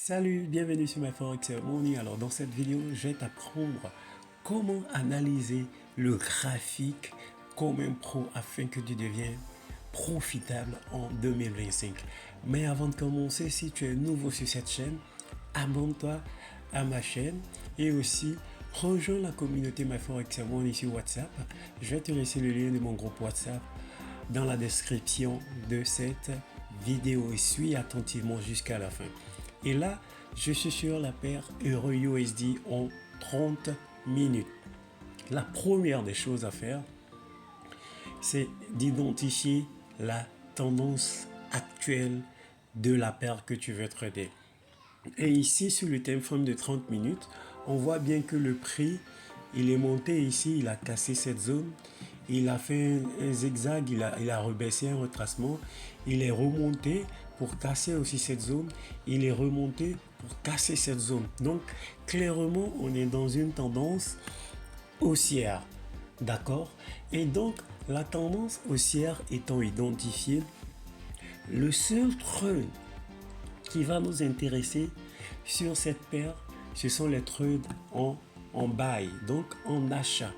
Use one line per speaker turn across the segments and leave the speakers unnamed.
Salut, bienvenue sur ma Forex Money. Alors dans cette vidéo, je vais t'apprendre comment analyser le graphique comme un pro afin que tu deviennes profitable en 2025. Mais avant de commencer, si tu es nouveau sur cette chaîne, abonne-toi à ma chaîne et aussi rejoins la communauté My Forex Money sur WhatsApp. Je vais te laisser le lien de mon groupe WhatsApp dans la description de cette vidéo et suis attentivement jusqu'à la fin. Et là, je suis sur la paire Euro-USD en 30 minutes. La première des choses à faire, c'est d'identifier la tendance actuelle de la paire que tu veux trader. Et ici, sur le time frame de 30 minutes, on voit bien que le prix, il est monté ici, il a cassé cette zone, il a fait un zigzag, il a rebaissé un retracement, il est remonté pour casser aussi cette zone, il est remonté pour casser cette zone. Donc, clairement, on est dans une tendance haussière, d'accord? Et donc, la tendance haussière étant identifiée, le seul trade qui va nous intéresser sur cette paire, ce sont les trades en buy, donc en achat.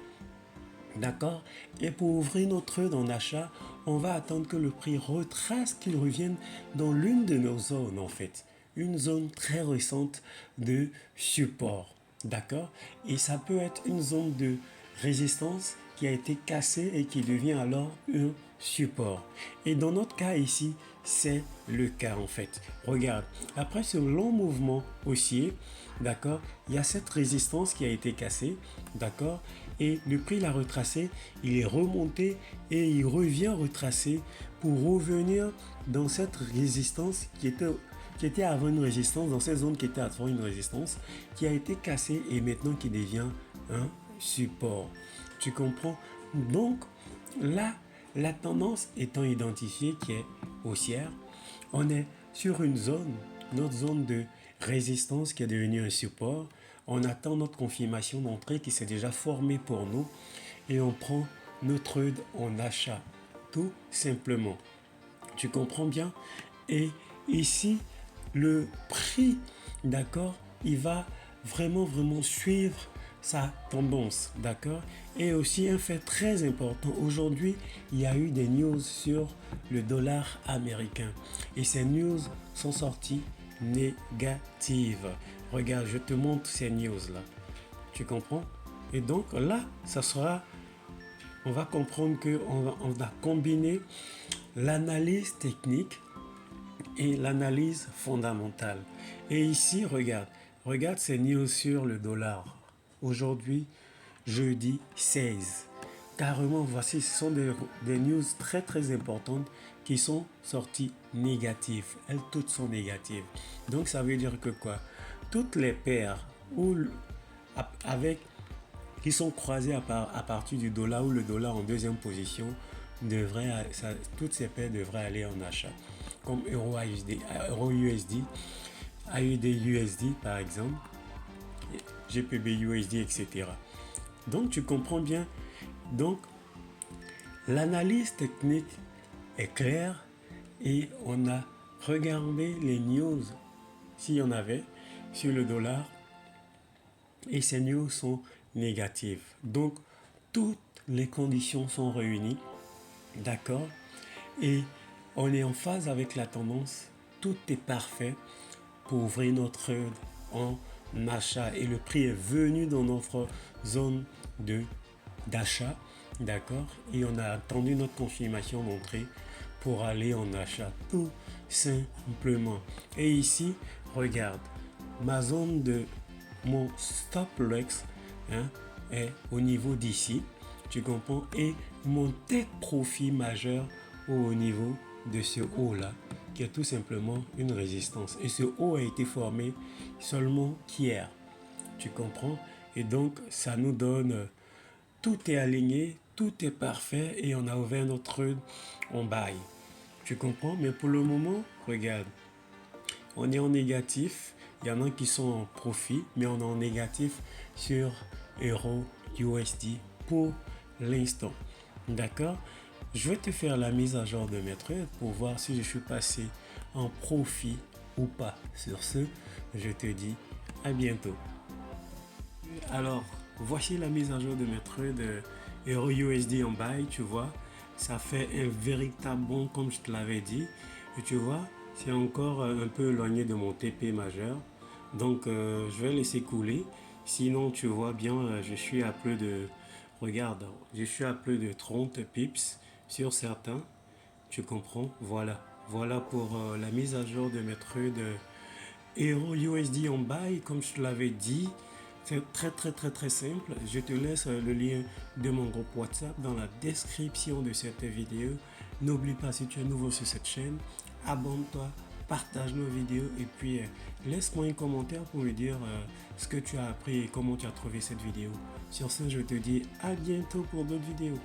D'accord? Et pour ouvrir notre trade en achat, on va attendre que le prix retrace, qu'il revienne dans l'une de nos zones en fait. Une zone très récente de support. D'accord? Et ça peut être une zone de résistance qui a été cassée et qui devient alors un support. Et dans notre cas ici, c'est le cas en fait. Regarde, après ce long mouvement haussier, d'accord, il y a cette résistance qui a été cassée, d'accord, et le prix l'a retracé, il est remonté et il revient retracer pour revenir dans cette résistance qui était avant une résistance, dans cette zone qui était avant une résistance, qui a été cassée et maintenant qui devient un support. Tu comprends? Donc là, la tendance étant identifiée qui est haussière, on est sur une zone, notre zone de résistance qui est devenue un support. On attend notre confirmation d'entrée qui s'est déjà formée pour nous et on prend notre trade en achat, tout simplement. Tu comprends bien? Et ici, le prix, d'accord, il va vraiment suivre sa tendance, d'accord? Et aussi un fait très important, aujourd'hui, il y a eu des news sur le dollar américain et ces news sont sorties négatives. Regarde, je te montre ces news là. Tu comprends? Et donc là, ça sera, on va comprendre que on a combiné l'analyse technique et l'analyse fondamentale. Et ici, regarde ces news sur le dollar. Aujourd'hui, jeudi 16. Carrément, voici, ce sont des news très importantes qui sont sorties négatives. Elles toutes sont négatives. Donc ça veut dire que quoi? Toutes les paires qui sont croisées à partir du dollar ou le dollar en deuxième position, toutes ces paires devraient aller en achat. Comme Euro-USD, AUD-USD par exemple, GBP-USD, etc. Donc tu comprends bien. Donc l'analyse technique est claire et on a regardé les news s'il y en avait sur le dollar et ces news sont négatives. Donc toutes les conditions sont réunies, d'accord, et on est en phase avec la tendance, tout est parfait pour ouvrir notre trade en achat et le prix est venu dans notre zone d'achat, d'accord, et on a attendu notre confirmation d'entrée pour aller en achat tout simplement. Et ici, regarde, ma zone de mon stop loss est au niveau d'ici, tu comprends, et mon take profit majeur au niveau de ce haut là qui est tout simplement une résistance et ce haut a été formé seulement qu'hier, tu comprends, et donc ça nous donne tout est aligné, tout est parfait et on a ouvert notre trade en buy, tu comprends. Mais pour le moment, regarde, on est en négatif, il y en a qui sont en profit, mais on est en négatif sur Euro USD pour l'instant, d'accord. Je vais te faire la mise à jour de mes trades pour voir si je suis passé en profit ou pas. Sur ce, je te dis à bientôt. Alors, voici la mise à jour de mes trucs de EURUSD en buy, tu vois. Ça fait un véritable bond comme je te l'avais dit. Et tu vois, c'est encore un peu éloigné de mon TP majeur. Donc, je vais laisser couler. Sinon, tu vois bien, je suis à plus de... Regarde, je suis à plus de 30 pips sur certains. Tu comprends? Voilà. Voilà pour la mise à jour de mes trucs de EURUSD en buy, comme je te l'avais dit. C'est très simple. Je te laisse le lien de mon groupe WhatsApp dans la description de cette vidéo. N'oublie pas, si tu es nouveau sur cette chaîne, abonne-toi, partage nos vidéos et puis laisse-moi un commentaire pour me dire ce que tu as appris et comment tu as trouvé cette vidéo. Sur ce, je te dis à bientôt pour d'autres vidéos.